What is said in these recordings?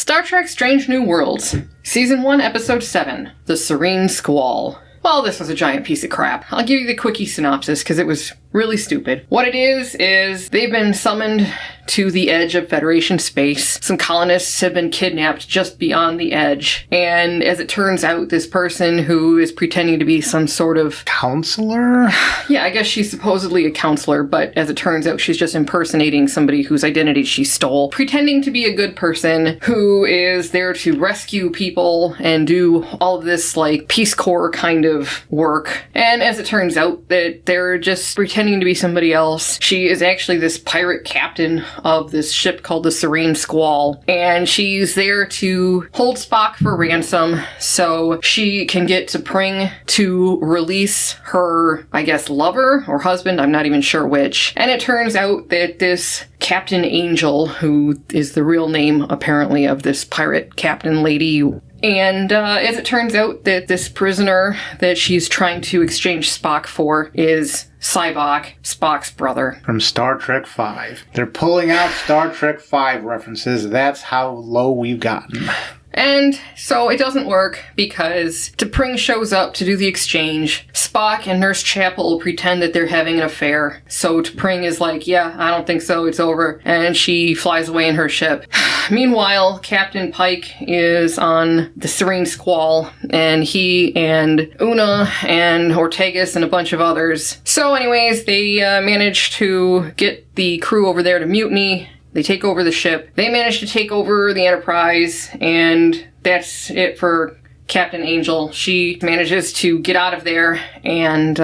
Star Trek Strange New Worlds, Season 1, Episode 7, The Serene Squall. Well, this was a giant piece of crap. I'll give you the quickie synopsis because it was really stupid. What it is they've been summoned to the edge of Federation space. Some colonists have been kidnapped just beyond the edge. And as it turns out, this person who is pretending to be some sort of... counselor? Yeah, I guess she's supposedly a counselor, but as it turns out, she's just impersonating somebody whose identity she stole. Pretending to be a good person who is there to rescue people and do all of this, like, Peace Corps kind of work. And as it turns out, that they're just pretending to be somebody else. She is actually this pirate captain of this ship called the Serene Squall, and she's there to hold Spock for ransom so she can get T'Pring to release her, I guess, lover or husband, I'm not even sure which. And it turns out that this Captain Angel, who is the real name apparently of this pirate captain lady, and as it turns out that this prisoner that she's trying to exchange Spock for is Sybok, Spock's brother. From Star Trek V. They're pulling out Star Trek V references. That's how low we've gotten. And so it doesn't work because T'Pring shows up to do the exchange. Spock and Nurse Chapel pretend that they're having an affair. So T'Pring is like, yeah, I don't think so, it's over. And she flies away in her ship. Meanwhile, Captain Pike is on the Serene Squall, and he and Una and Ortegas and a bunch of others. So anyways, they manage to get the crew over there to Mutiny. They take over the ship. They manage to take over the Enterprise, and that's it for Captain Angel. She manages to get out of there and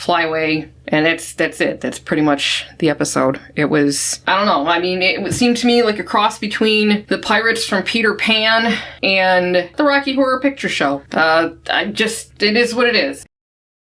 fly away, and that's it. That's pretty much the episode. It was, I don't know, I mean, it seemed to me like a cross between the pirates from Peter Pan and the Rocky Horror Picture Show. It is what it is.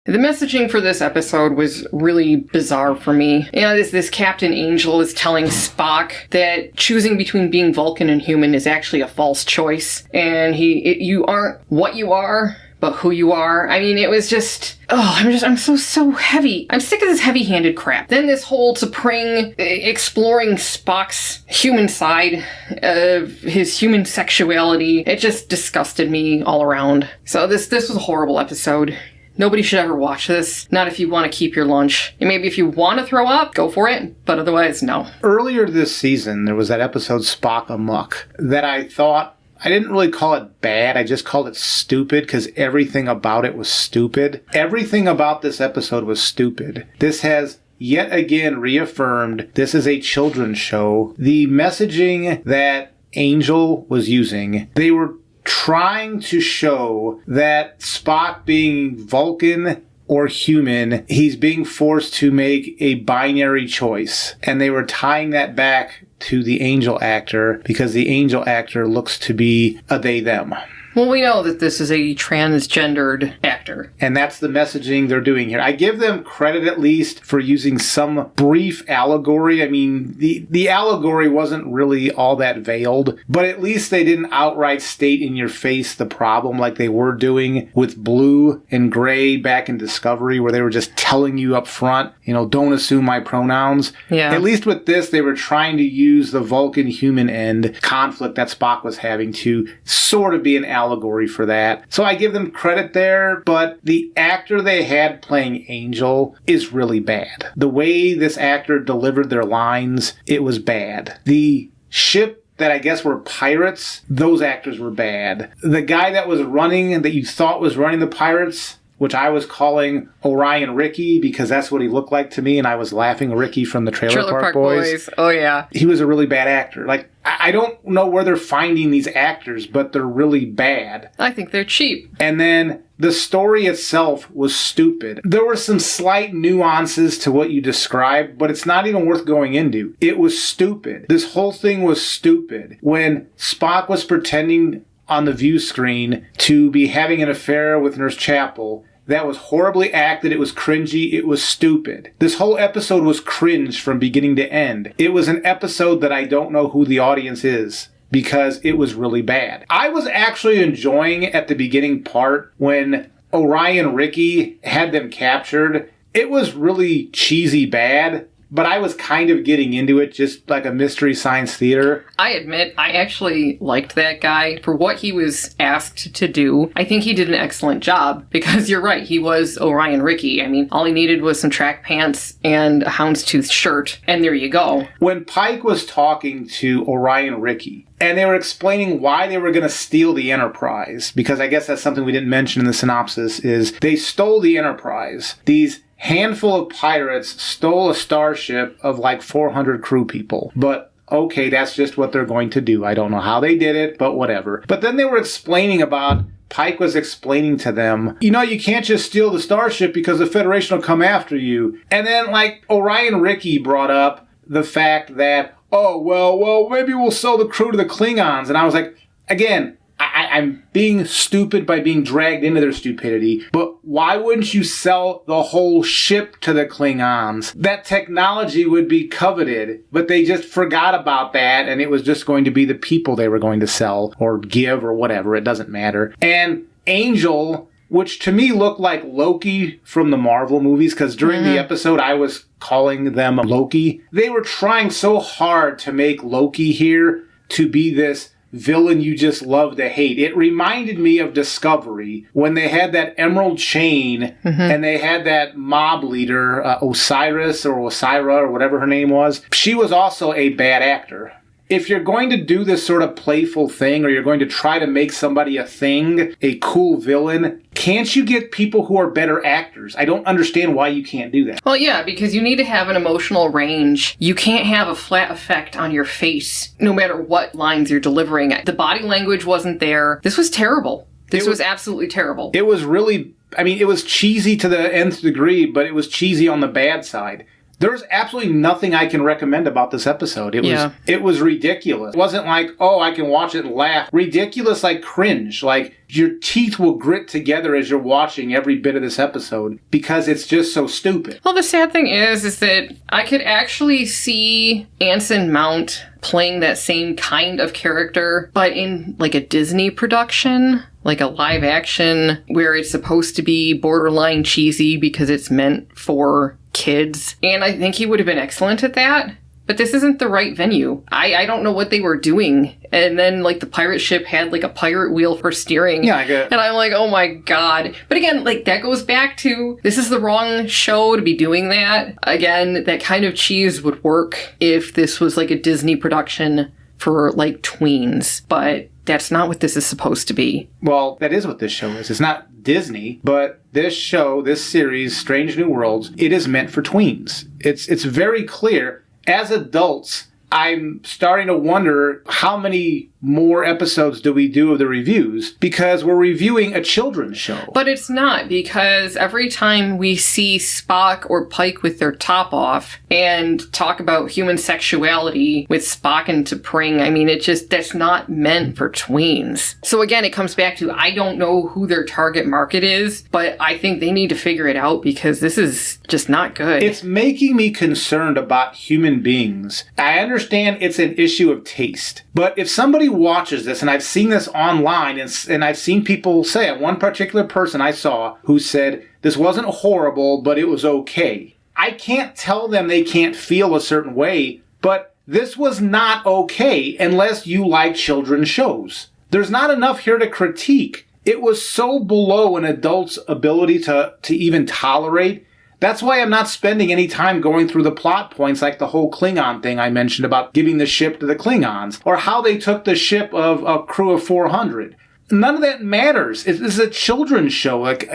The messaging for this episode was really bizarre for me. You know, this Captain Angel is telling Spock that choosing between being Vulcan and human is actually a false choice. And you aren't what you are, but who you are. I mean, it was just... I'm so heavy. I'm sick of this heavy-handed crap. Then this whole T'Pring exploring Spock's human side of his human sexuality, it just disgusted me all around. So this was a horrible episode. Nobody should ever watch this. Not if you want to keep your lunch. And maybe if you want to throw up, go for it. But otherwise, no. Earlier this season, there was that episode Spock Amok that I thought, I didn't really call it bad. I just called it stupid because everything about it was stupid. Everything about this episode was stupid. This has yet again reaffirmed this is a children's show. The messaging that Angel was using, they were trying to show that Spock being Vulcan or human, he's being forced to make a binary choice. And they were tying that back to the Angel actor because the Angel actor looks to be a they-them. Well, we know that this is a transgendered actor. And that's the messaging they're doing here. I give them credit at least for using some brief allegory. I mean, the allegory wasn't really all that veiled, but at least they didn't outright state in your face the problem like they were doing with Blue and Gray back in Discovery, where they were just telling you up front, you know, don't assume my pronouns. Yeah. At least with this, they were trying to use the Vulcan-human end conflict that Spock was having to sort of be an allegory for that. So I give them credit there, but the actor they had playing Angel is really bad. The way this actor delivered their lines, it was bad. The ship that I guess were pirates, those actors were bad. The guy that was running, that you thought was running the pirates, which I was calling Orion Ricky because that's what he looked like to me, and I was laughing Ricky from the Trailer Park Boys. Oh, yeah. He was a really bad actor. Like, I don't know where they're finding these actors, but they're really bad. I think they're cheap. And then the story itself was stupid. There were some slight nuances to what you described, but it's not even worth going into. It was stupid. This whole thing was stupid. When Spock was pretending on the view screen to be having an affair with Nurse Chapel, that was horribly acted. It was cringy. It was stupid. This whole episode was cringe from beginning to end. It was an episode that I don't know who the audience is because it was really bad. I was actually enjoying at the beginning part when Orion Ricky had them captured. It was really cheesy bad. but I was kind of getting into it, just like a Mystery Science Theater. I admit, I actually liked that guy for what he was asked to do. I think he did an excellent job, because you're right, he was Orion Ricky. I mean, all he needed was some track pants and a houndstooth shirt, and there you go. When Pike was talking to Orion Ricky, and they were explaining why they were going to steal the Enterprise, because I guess that's something we didn't mention in the synopsis, is they stole the Enterprise. These handful of pirates stole a starship of like 400 crew people. But okay, that's just what they're going to do. I don't know how they did it, but whatever. But then they were explaining about, Pike was explaining to them, you know, you can't just steal the starship because the Federation will come after you. And then like Orion Ricky brought up the fact that, oh, well, maybe we'll sell the crew to the Klingons. And I was like, again, I'm being stupid by being dragged into their stupidity, but why wouldn't you sell the whole ship to the Klingons? That technology would be coveted, but they just forgot about that, and it was just going to be the people they were going to sell or give or whatever. It doesn't matter. And Angel, which to me looked like Loki from the Marvel movies, because during the episode I was calling them Loki. They were trying so hard to make Loki here to be this villain you just love to hate. It reminded me of Discovery when they had that emerald chain and they had that mob leader, Osiris or Osira or whatever her name was. She was also a bad actor. If you're going to do this sort of playful thing, or you're going to try to make somebody a thing, a cool villain, can't you get people who are better actors? I don't understand why you can't do that. Well, yeah, because you need to have an emotional range. You can't have a flat effect on your face, no matter what lines you're delivering. The body language wasn't there. This was terrible. This was absolutely terrible. It was really, I mean, it was cheesy to the nth degree, but it was cheesy on the bad side. There's absolutely nothing I can recommend about this episode. It was ridiculous. It wasn't like, oh, I can watch it and laugh. Ridiculous, like cringe. Like, your teeth will grit together as you're watching every bit of this episode because it's just so stupid. Well, the sad thing is that I could actually see Anson Mount playing that same kind of character, but in like a Disney production, like a live action, where it's supposed to be borderline cheesy because it's meant for kids. And I think he would have been excellent at that. But this isn't the right venue. I don't know what they were doing. And then, like, the pirate ship had, like, a pirate wheel for steering. Yeah, I get it. And I'm like, oh my god. But again, like, that goes back to, this is the wrong show to be doing that. Again, that kind of cheese would work if this was, like, a Disney production for, like, tweens. But that's not what this is supposed to be. Well, that is what this show is. It's not Disney, but this show, this series, Strange New Worlds, it is meant for tweens. It's very clear. As adults, I'm starting to wonder how many more episodes do we do of the reviews, because we're reviewing a children's show. But it's not, because every time we see Spock or Pike with their top off and talk about human sexuality with Spock and T'Pring, I mean, that's not meant for tweens. So again, it comes back to, I don't know who their target market is, but I think they need to figure it out, because this is just not good. It's making me concerned about human beings. I understand it's an issue of taste, but if somebody watches this, and I've seen this online, and I've seen people say it, one particular person I saw who said, this wasn't horrible, but it was okay. I can't tell them they can't feel a certain way, but this was not okay unless you like children's shows. There's not enough here to critique. It was so below an adult's ability to even tolerate. That's why I'm not spending any time going through the plot points, like the whole Klingon thing I mentioned about giving the ship to the Klingons, or how they took the ship of a crew of 400. None of that matters. This is a children's show. Like,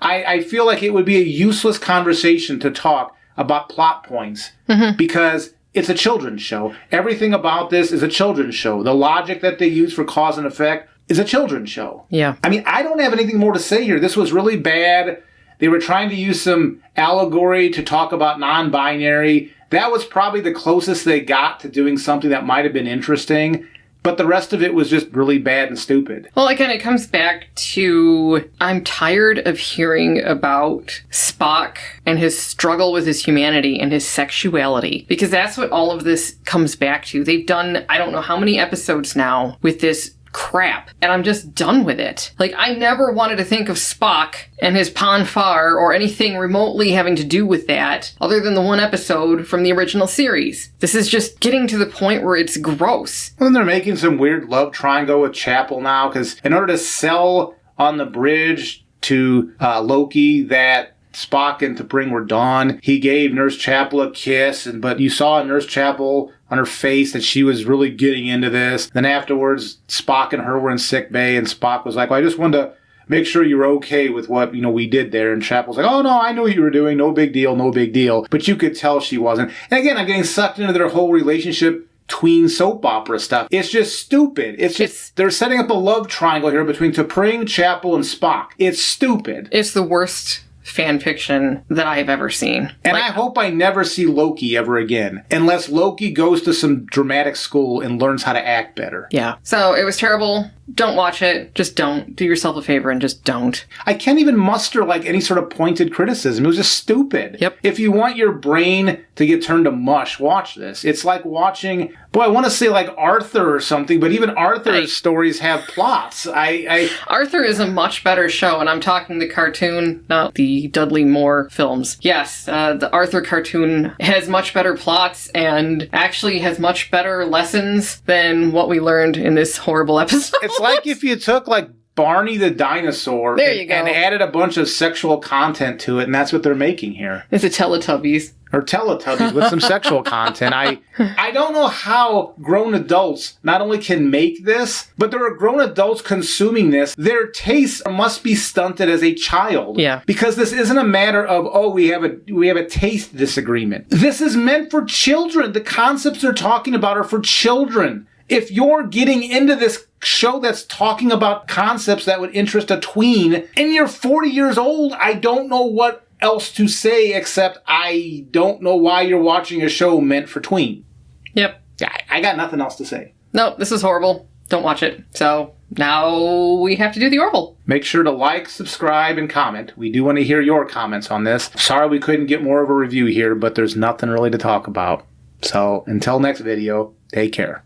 I feel like it would be a useless conversation to talk about plot points, because it's a children's show. Everything about this is a children's show. The logic that they use for cause and effect is a children's show. Yeah. I mean, I don't have anything more to say here. This was really bad. They were trying to use some allegory to talk about non-binary. That was probably the closest they got to doing something that might have been interesting. But the rest of it was just really bad and stupid. Well, again, it comes back to, I'm tired of hearing about Spock and his struggle with his humanity and his sexuality, because that's what all of this comes back to. They've done, I don't know how many episodes now with this crap. And I'm just done with it. Like, I never wanted to think of Spock and his Ponfar or anything remotely having to do with that, other than the one episode from the original series. This is just getting to the point where it's gross. Well, they're making some weird love triangle with Chapel now, because in order to sell on the bridge to Loki that Spock and T'Pring were done, he gave Nurse Chapel a kiss, but you saw Nurse Chapel on her face that she was really getting into this. Then afterwards, Spock and her were in sick bay, and Spock was like, well, I just wanted to make sure you're okay with what, we did there. And Chapel's like, oh, no, I knew what you were doing. No big deal, no big deal. But you could tell she wasn't. And again, I'm getting sucked into their whole relationship tween soap opera stuff. It's just stupid. They're setting up a love triangle here between T'Pring, Chapel, and Spock. It's stupid. It's the worst fan fiction that I have ever seen. And I hope I never see Loki ever again, unless Loki goes to some dramatic school and learns how to act better. Yeah. So it was terrible. Don't watch it. Just don't. Do yourself a favor and just don't. I can't even muster any sort of pointed criticism. It was just stupid. Yep. If you want your brain to get turned to mush, watch this. It's like watching, I want to say Arthur or something, but even Arthur's stories have plots. Arthur is a much better show, and I'm talking the cartoon, not the Dudley Moore films. Yes, the Arthur cartoon has much better plots and actually has much better lessons than what we learned in this horrible episode. It's like if you took Barney the dinosaur and added a bunch of sexual content to it, and that's what they're making here. It's a Teletubbies. Or Teletubbies with some sexual content. I don't know how grown adults not only can make this, but there are grown adults consuming this. Their tastes must be stunted as a child. Yeah. Because this isn't a matter of, we have a taste disagreement. This is meant for children. The concepts they're talking about are for children. If you're getting into this show that's talking about concepts that would interest a tween, and you're 40 years old, I don't know what else to say except I don't know why you're watching a show meant for tween. Yep. I got nothing else to say. No, this is horrible. Don't watch it. So now we have to do the Orville. Make sure to like, subscribe, and comment. We do want to hear your comments on this. Sorry we couldn't get more of a review here, but there's nothing really to talk about. So until next video, take care.